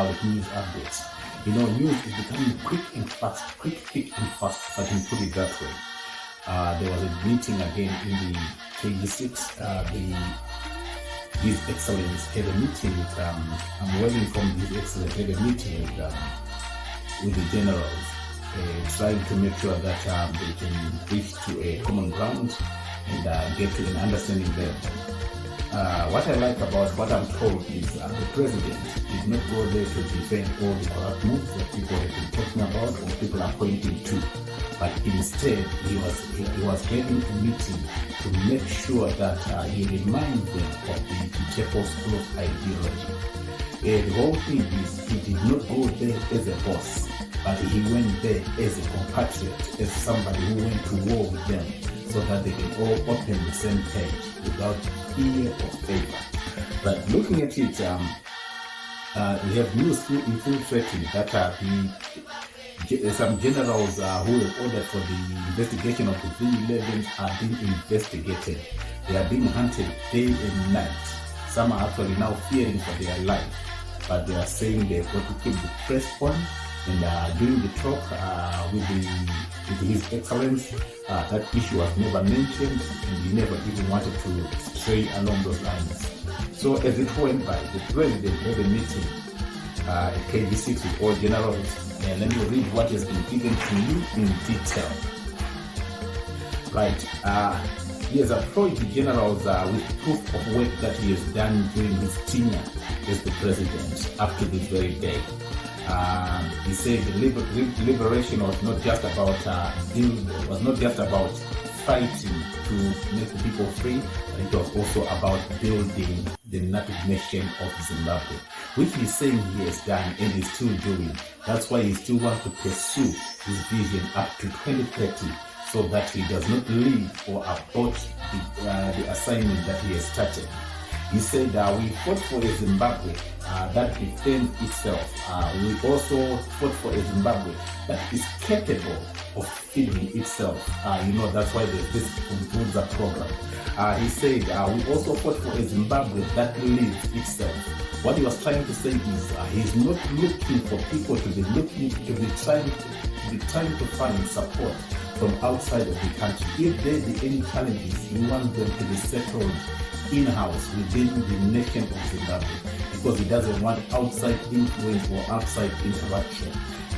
with news updates. You know, news is becoming quick, thick and fast, if I can put it that way. There was a meeting again in the KG6. His Excellency had a meeting with, I'm waiting from His Excellency, had a meeting with the generals, trying to make sure that they can reach to a common ground and get to an understanding there. What I like about what I'm told is the president did not go there to defend all the corrupt moves that people have been talking about or people are pointing to, but instead he was having a meeting to make sure that he reminds them of the People's Growth ideology. The whole thing is he did not go there as a boss, but he went there as a compatriot, as somebody who went to war with them, so that they can all open the same page without fear or favor. But looking at it, we have news infiltrating that some generals who have ordered for the investigation of the V11s are being investigated. They are being hunted day and night. Some are actually now fearing for their life, but they are saying they've got to keep the press on. And during the talk with His Excellency, that issue was never mentioned, and he never even wanted to stray along those lines. So as it went by, the president had a meeting at KG6 with all generals, and let me read what has been given to you in detail. Right, he has approached the generals with proof of work that he has done during his tenure as the president up to this very day. He said the liberation was not just about fighting to make the people free, but it was also about building the native nation of Zimbabwe, which he's saying he has done and is still doing. That's why he still wants to pursue his vision up to 2030, so that he does not leave or abort the assignment that he has started. He said we fought for a Zimbabwe that defends itself. We also fought for a Zimbabwe that is capable of feeding itself. That's why there's this Umbuza program. He said we also fought for a Zimbabwe that lives itself. What he was trying to say is he's not looking for people to be trying to find support from outside of the country. If there be any challenges, he wants them to be settled in-house within the nation of Zimbabwe, because he doesn't want outside influence or outside interaction.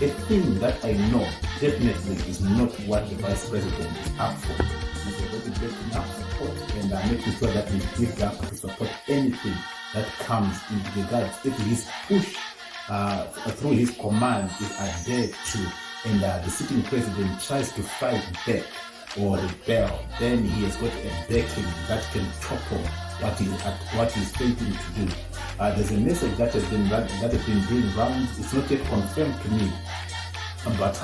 A thing that I know definitely is not what the vice president is up for. He's already getting up support and making sure that he's geared up to support anything that comes in regards if his push through his command is adhered to, and the sitting president tries to fight back or rebel, then he has got a backing that can topple what he's fighting to do. There's a message that has been doing rounds. It's not yet confirmed to me, but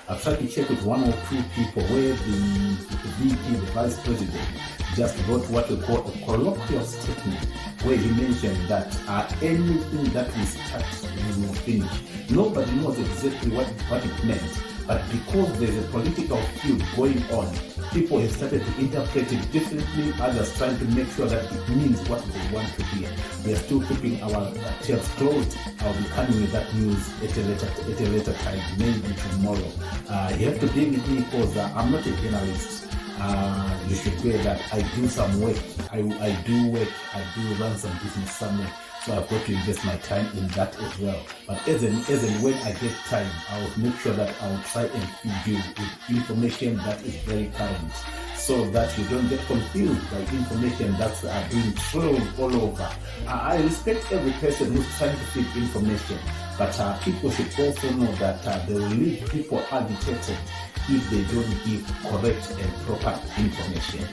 I've tried to check with one or two people where the VP, the vice president, just wrote what we call a colloquial statement, where he mentioned that anything that we start, we will finish. Nobody knows exactly what it meant, but because there's a political feud going on, people have started to interpret it differently. Others trying to make sure that it means what they want to hear. We are still keeping our tails closed. I'll be coming with that news at a later time, maybe tomorrow. You have to bear with me because I'm not a journalist. You should bear that I do some work. I do work. I do run some business somewhere. So I've got to invest my time in that as well. But as and when I get time, I will make sure that I will try and feed you with information that is very current, so that you don't get confused by information that's being thrown all over. I respect every person who's trying to feed information, but people should also know that they will leave people agitated if they don't give correct and proper information.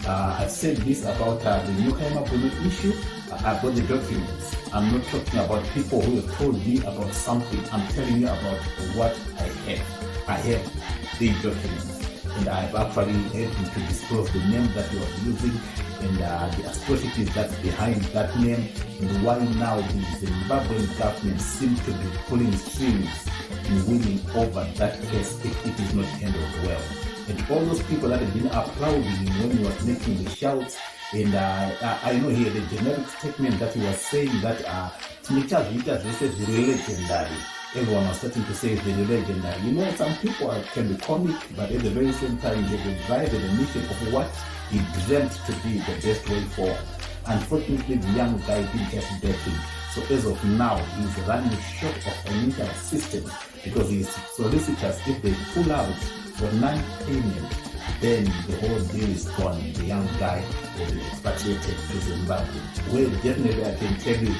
I've said this about the Nyukhaima Bunu issue. I've got the documents. I'm not talking about people who have told me about something. I'm telling you about what I have. I have the documents, and I've actually had him to disclose the name that he was using and the atrocities that's behind that name, and why now the Zimbabwean government seems to be pulling strings in winning over that case if it is not handled well. And all those people that have been applauding him when he was making the shouts, and I know he had a generic statement that he was saying that legendary. Everyone was starting to say the legendary. You know, some people can be comic, but at the very same time, they will drive the mission of what he dreamt to be the best way forward. Unfortunately, the young guy didn't get backing. So as of now, he's running short of financial assistance because his solicitors, if they pull out for non-payment, then the whole deal is gone. The young guy will be expatriated to Zimbabwe. Well, definitely I can tell you,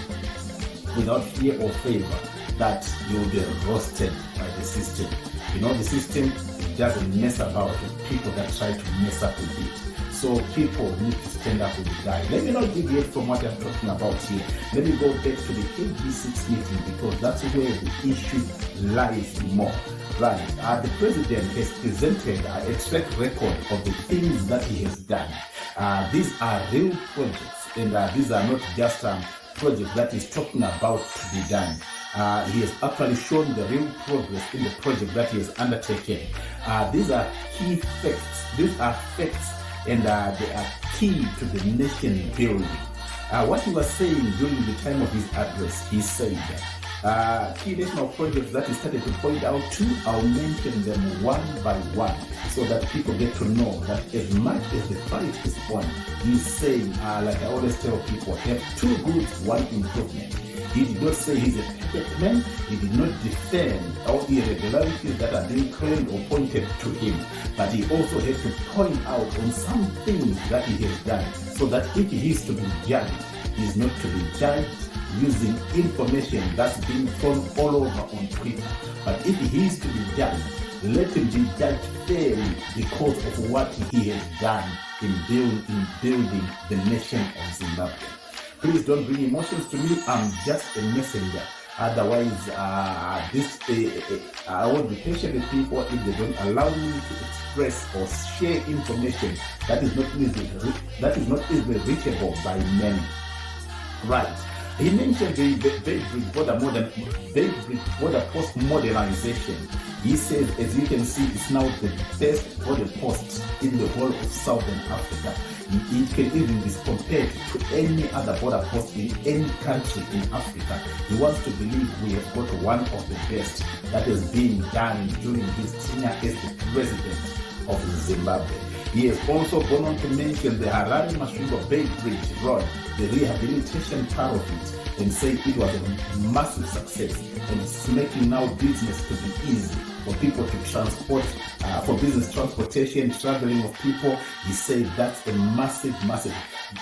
without fear or favor, that you'll be roasted by the system. You know, the system doesn't mess about with people that try to mess up with it. So people need to stand up with the guy. Let me not deviate from what I'm talking about here. Let me go back to the KB6 meeting because that's where the issue lies more. Right, the president has presented a track record of the things that he has done. These are real projects, and these are not just projects that he's talking about to be done. He has actually shown the real progress in the project that he has undertaken. These are key facts. These are facts, and they are key to the nation building. What he was saying during the time of his address, he said, key national projects that he started to point out to, I'll mention them one by one so that people get to know that as much as the fight is on, he's saying, like I always tell people, have two goods, one improvement. He did not say he's a perfect man. He did not defend all the irregularities that are being claimed or pointed to him. But he also had to point out on some things that he has done so that if he is to be judged, he is not to be judged using information that's being thrown all over on Twitter. But if he is to be judged, let him be judged fairly because of what he has done in building the nation of Zimbabwe. Please don't bring emotions to me. I'm just a messenger. Otherwise, I won't be patient with people if they don't allow me to express or share information that is not easily reachable by many. Right. He mentioned the Bay Bridge border post modernization. He says, as you can see, it's now the best border post in the whole of Southern Africa. It can even be compared to any other border post in any country in Africa. He wants to believe we have got one of the best that has been done during his tenure as the president of Zimbabwe. He has also gone on to mention the Harare-Masvingo Bay Bridge Road, the rehabilitation part of it, and say it was a massive success and it's making now business to be easy for people to transport, for business transportation, traveling of people. He said that's a massive.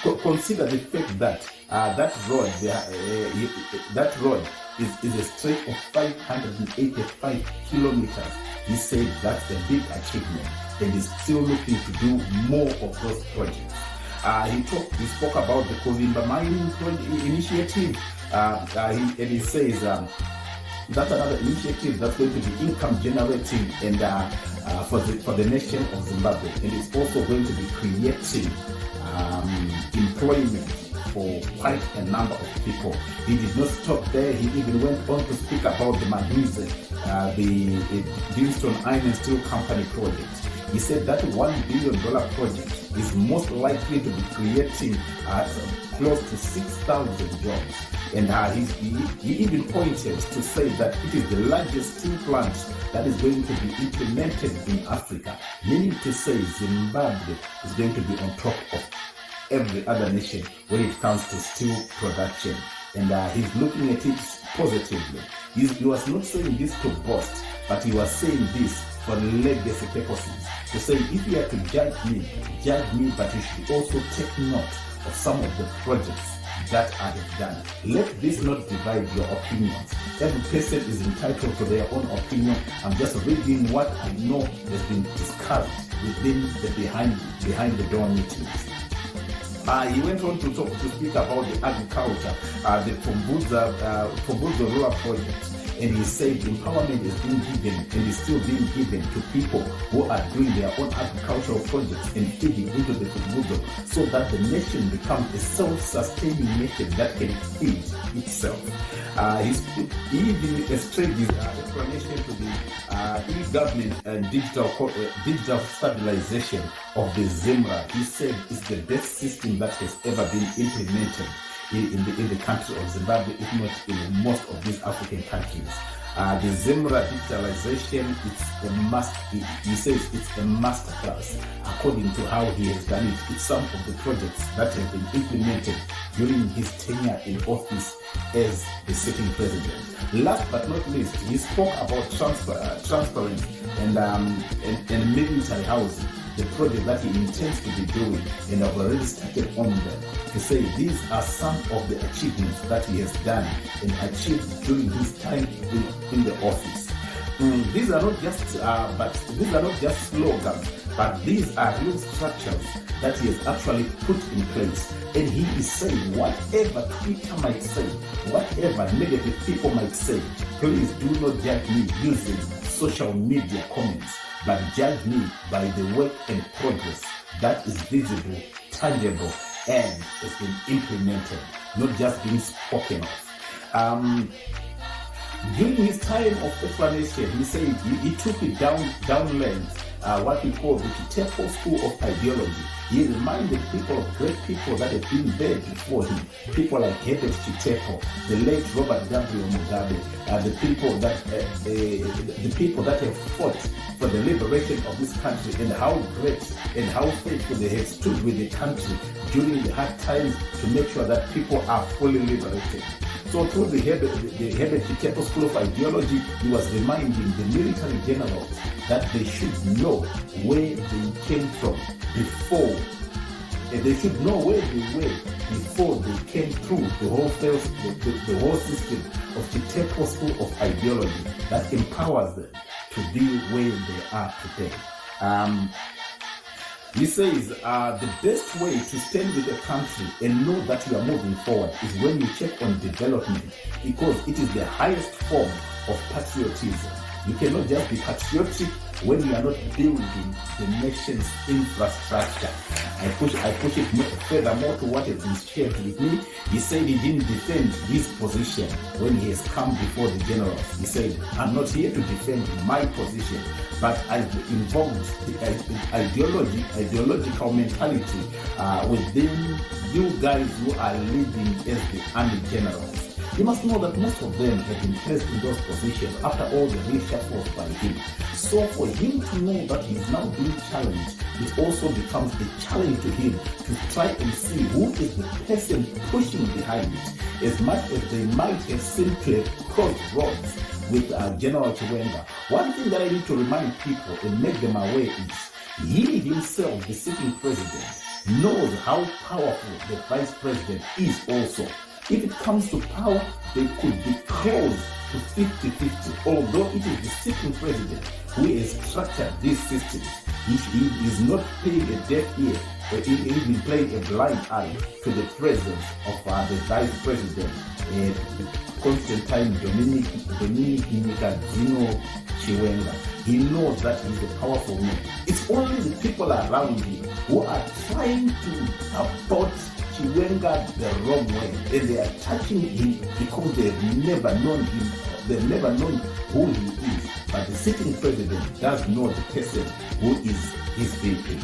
Consider the fact that that road is a stretch of 585 kilometers. He said that's a big achievement and is still looking to do more of those projects. He spoke about the Kovimba mining initiative, and he says that's another initiative that's going to be income generating and for the nation of Zimbabwe, and it's also going to be creating employment for quite a number of people. He did not stop there. He even went on to speak about the Magnesium, the Brimstone Iron and Steel Company project. He said that $1 billion project is most likely to be creating close to 6,000 jobs. And he even pointed to say that it is the largest steel plant that is going to be implemented in Africa, meaning to say Zimbabwe is going to be on top of every other nation when it comes to steel production. And he's looking at it positively. He was not saying this to boast, but he was saying this for legacy purposes. To say, if you are to judge me, but you should also take note of some of the projects that I have done. Let this not divide your opinions. Every person is entitled to their own opinion. I'm just reading what I know has been discussed within the behind the door meetings. He went on to speak about the agriculture, the Pumbuzo Rural Project. And he said empowerment is being given and is still being given to people who are doing their own agricultural projects and feeding into the Pumbuzo so that the nation becomes a self-sustaining nation that can feed itself. He even explained his explanation to the e-government and digital stabilization of the ZIMRA. He said it's the best system that has ever been implemented. in the country of Zimbabwe, if not in most of these African countries. The Zimra digitalization, it's a must. He says it's a master class according to how he has done it. It's some of the projects that have been implemented during his tenure in office as the sitting president. Last but not least, he spoke about transparent and military housing, the project that he intends to be doing, and I've already started on them to say these are some of the achievements that he has done and achieved during his time in the office. These are not just slogans, but these are real structures that he has actually put in place. And he is saying, whatever Twitter might say, whatever negative people might say, please do not judge me using social media comments, but judge me by the work and progress that is visible, tangible, and has been implemented, not just being spoken of. During his time of explanation, he said he took it downland, what we call the Chitepo School of Ideology. He reminded people of great people that have been there before him, people like Herbert Chitepo, the late Robert Gabriel Mugabe, the people that have fought for the liberation of this country, and how great and how faithful they have stood with the country during the hard times to make sure that people are fully liberated. So through the Herbert Chitepo School of Ideology, he was reminding the military generals that they should know where they came from before. They should know where they were before they came through the whole system of Chitepo School of Ideology that empowers them to be where they are today. He says the best way to stand with a country and know that you are moving forward is when you check on development, because it is the highest form of patriotism. You cannot just be patriotic when you are not building the nation's infrastructure. I push it furthermore to what has been shared with me. He said he didn't defend his position when he has come before the generals. He said, I'm not here to defend my position, but I've involved the ideological mentality within you guys who are leading as the army generals. You must know that most of them have been placed in those positions after all the reshuffles by him. So for him to know that he is now being challenged, it also becomes a challenge to him to try and see who is the person pushing behind it. As much as they might have simply crossed roads with General Chiwenga, one thing that I need to remind people and make them aware is he himself, the sitting president, knows how powerful the vice president is also. If it comes to power, they could be close to 50-50, although it is the sitting president who has structured these systems. He is not paying a deaf ear, or even playing a blind eye to the presence of the vice president, Constantine Dominic Nicazino Chiwenga. He knows that he is a powerful man. It's only the people around him who are trying to support Chiwenga the wrong way, and they are touching him because they've never known him, they've never known who he is. But the sitting president does know the person who is his VP.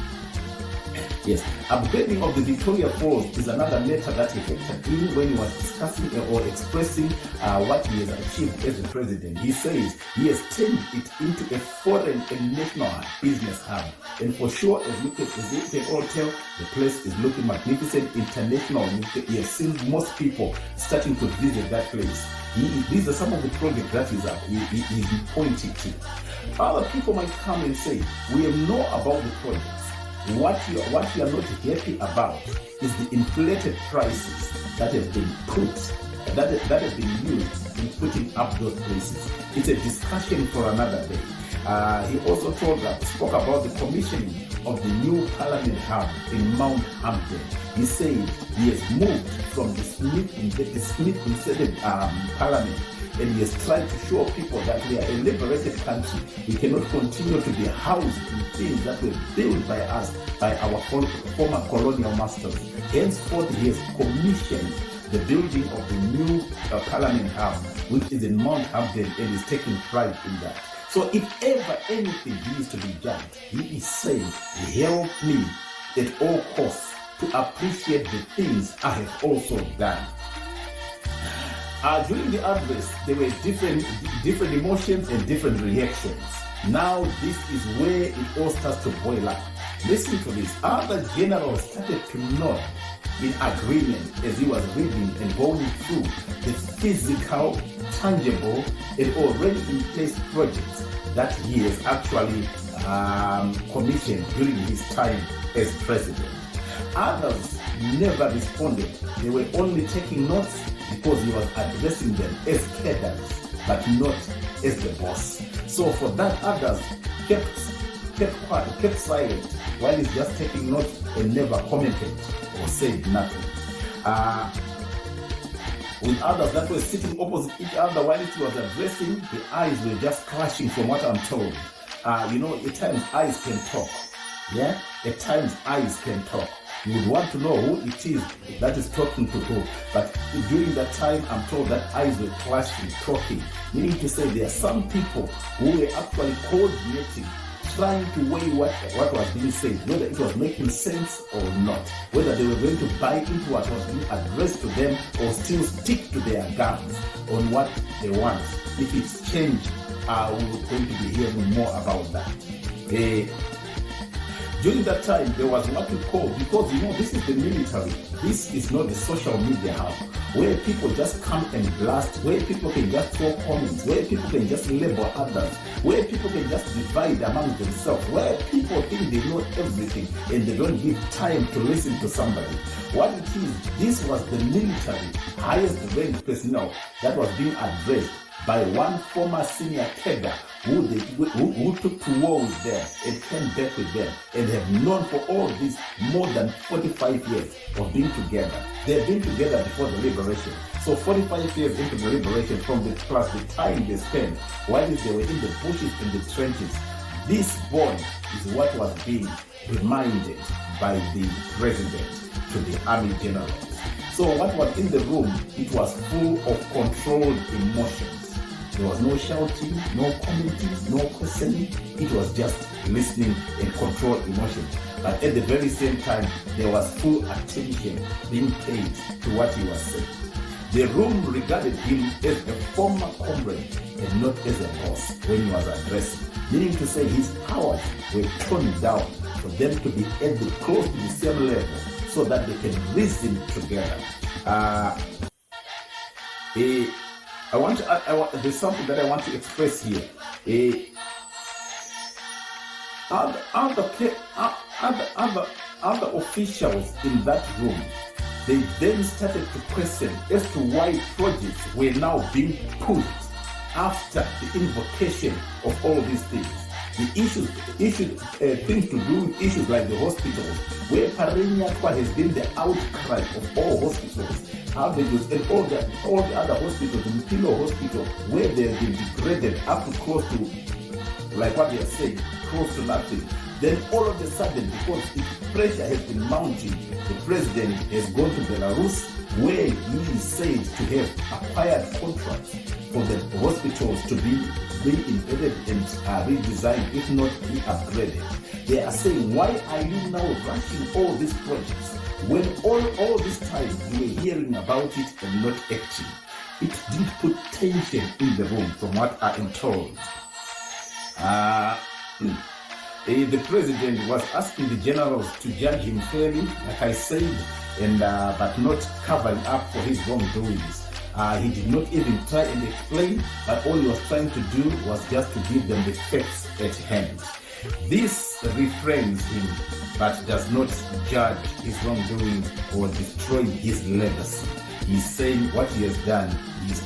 Yes, upgrading of the Victoria Falls is another matter that he factored in when he was discussing or expressing what he has achieved as the president. He says he has turned it into a foreign and national business hub. And for sure, as you can all tell, the place is looking magnificent, international. He has seen most people starting to visit that place. These are some of the projects that he's pointing to. Other people might come and say, we know about the projects. What you are not happy about is the inflated prices that have been that have been used in putting up those places. It's a discussion for another day. He also spoke about the commissioning of the new Parliament Hub in Mount Hampden. He said he has moved from the Smith-instead Parliament, and he has tried to show people that we are a liberated country. We cannot continue to be housed in things that were built by us, by our former colonial masters. Henceforth, he has commissioned the building of the new Parliament Hub, which is in Mount Hampden, and is taking pride in that. So if ever anything he is to be judged, he is saying, help me at all costs to appreciate the things I have also done. During the address, there were different emotions and different reactions. Now this is where it all starts to boil up. Listen to this. Other generals started to nod in agreement as he was reading and going through the physical, tangible, and already in place projects that he has actually commissioned during his time as president. Others never responded. They were only taking notes because he was addressing them as cadres, but not as the boss. So for that, others kept quiet, kept silent, while he's just taking notes and never commented or said nothing. With others that were sitting opposite each other while he was addressing, the eyes were just clashing from what I'm told. At times eyes can talk. Yeah? At times eyes can talk. You would want to know who it is that is talking to who. But during that time, I'm told that eyes were clashing, talking. Meaning to say there are some people who were actually coordinating, trying to weigh what was being said, whether it was making sense or not, whether they were going to buy into what was being addressed to them or still stick to their guns on what they want. If it's changed, we're going to be hearing more about that. During that time, there was what we call, because this is the military, this is not the social media hub, where people just come and blast, where people can just throw comments, where people can just label others, where people can just divide among themselves, where people think they know everything and they don't give time to listen to somebody. What it is, this was the military highest ranked personnel that was being addressed by one former senior cadre who took to war with them and came back with them and have known for all this more than 45 years of being together. They've been together before the liberation. So 45 years into the liberation, from the plus the time they spent while they were in the bushes and the trenches, this bond is what was being reminded by the president to the army generals. So what was in the room, it was full of controlled emotions. There was no shouting, no commenting, no questioning. It was just listening and controlled emotion. But at the very same time, there was full attention being paid to what he was saying. The room regarded him as a former comrade and not as a boss when he was addressing. Meaning to say his powers were toned down for them to be close to the same level so that they can reason together. There's something that I want to express here. Other officials in that room, they then started to question as to why projects were now being pushed after the invocation of all these things. The issues, things to do with issues like the hospitals, where Pareniaqua has been the outcry of all hospitals, averages, and all the other hospitals, the Pillow Hospital, where they have been degraded up to close to, like what they are saying, close to nothing. Then all of a sudden, because pressure has been mounting, the president has gone to Belarus, where he is said to have acquired contracts for the hospitals to be reinvented and redesigned, if not re-upgraded. They are saying, why are you now rushing all these projects when all this time you were hearing about it and not acting? It did put tension in the room, from what I am told. The president was asking the generals to judge him fairly, like I said, and but not covering up for his wrongdoings. He did not even try and explain, but all he was trying to do was just to give them the facts at hand. This refrains him, but does not judge his wrongdoing or destroy his legacy. He's saying what he has done, he's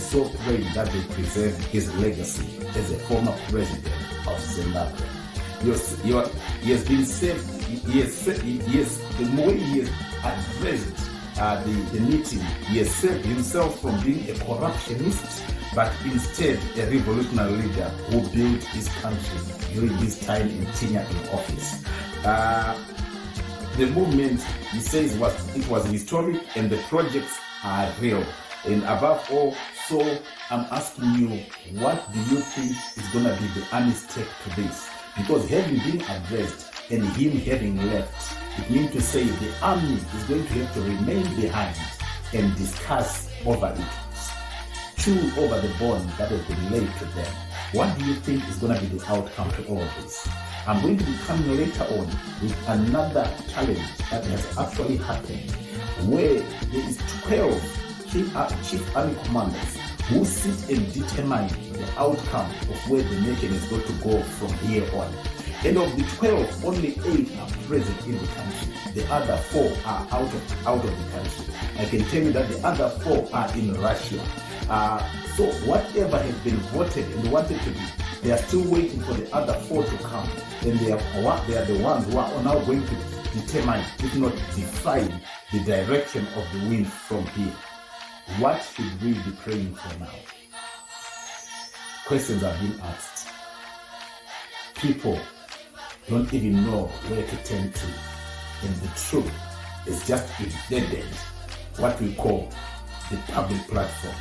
so praying that they preserve his legacy as a former president of Zimbabwe. He has been saved. The way he has addressed the meeting, he has saved himself from being a corruptionist, but instead a revolutionary leader who built his country during his time in tenure in office. The movement, he says, it was historic, and the projects are real. And above all, so I'm asking you, what do you think is going to be the honest take to this? Because having been addressed and him having left, It means to say the army is going to have to remain behind and discuss over it, chew over the bond that has been laid to them. What do you think is going to be the outcome to all this? I'm going to be coming later on with another challenge that has actually happened, where there is 12 chief army commanders who sit and determine the outcome of where the nation is going to go from here on. And of the 12, only 8 are present in the country. The other 4 are out of the country. I can tell you that the other 4 are in Russia. So whatever has been voted and wanted to be, they are still waiting for the other 4 to come. And they are the ones who are now going to determine, if not define, the direction of the wind from here. What should we be praying for now? Questions are being asked. People don't even know where to turn to. And the truth is just embedded, what we call the public platform.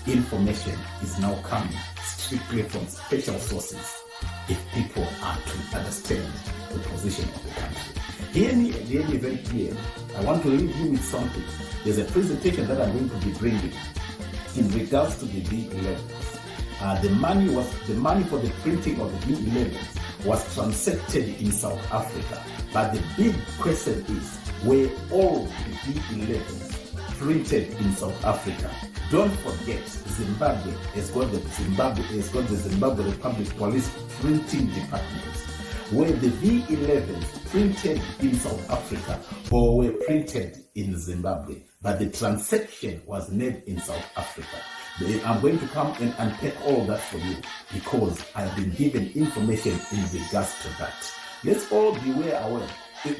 Information is now coming strictly from special sources if people are to understand the position of the country. Hear me very clearly. I want to leave you with something. There's a presentation that I'm going to be bringing in regards to the V11s. The money for the printing of the V11s was transacted in South Africa. But the big question is, were all the V11s printed in South Africa? Don't forget, Zimbabwe has got the Zimbabwe Republic Police Printing Department. Were the V11s printed in South Africa or were printed in Zimbabwe? But the transaction was made in South Africa. I'm going to come and unpack all that for you because I've been given information in regards to that. Let's all be aware.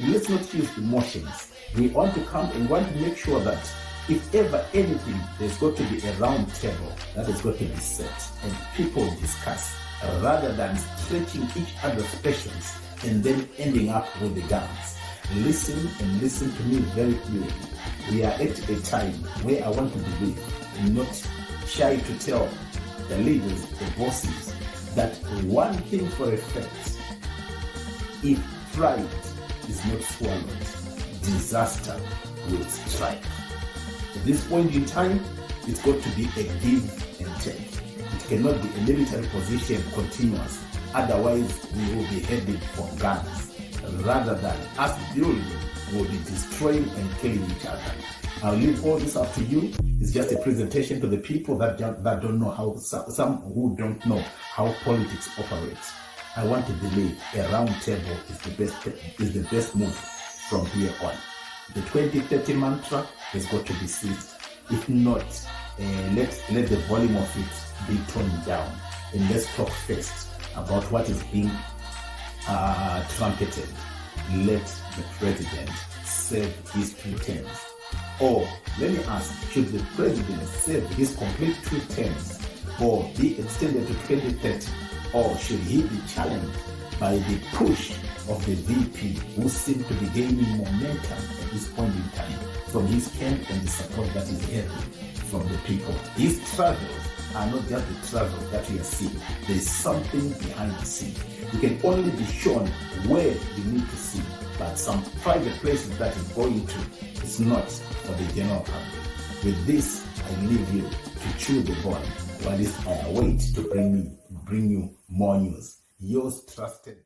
Let's not use emotions. We want to come and want to make sure that if ever anything, there's got to be a round table that is going to be set and people discuss rather than stretching each other's patience and then ending up with the guns. Listen and listen to me very clearly. We are at a time where I want to believe, not shy to tell the leaders, the bosses, that one thing for a fact, if pride is not swallowed, disaster will strike. At this point in time, it's got to be a give and take. It cannot be a military position continuous. Otherwise, we will be heading for guns. Rather than us building, we'll be destroying and killing each other. I'll leave all this up to you. It's just a presentation to the people that don't know how, some who don't know how politics operates. I want to believe a round table is the best move from here on. The 2030 mantra has got to be seized. If not, let the volume of it be toned down. And let's talk first about what is being trumpeted. Let the president serve his 2 terms. Or, let me ask, should the president serve his complete 2 terms or be extended to 2030? Or should he be challenged by the push of the VP who seem to be gaining momentum at this point in time from his camp and the support that is having from the people? His travels are not just the travels that we are seeing. There is something behind the scene. You can only be shown where you need to see, but some private places that is going to, it's not for the general public. With this, I leave you to chew the bone while I await to bring you more news. Yours trusted.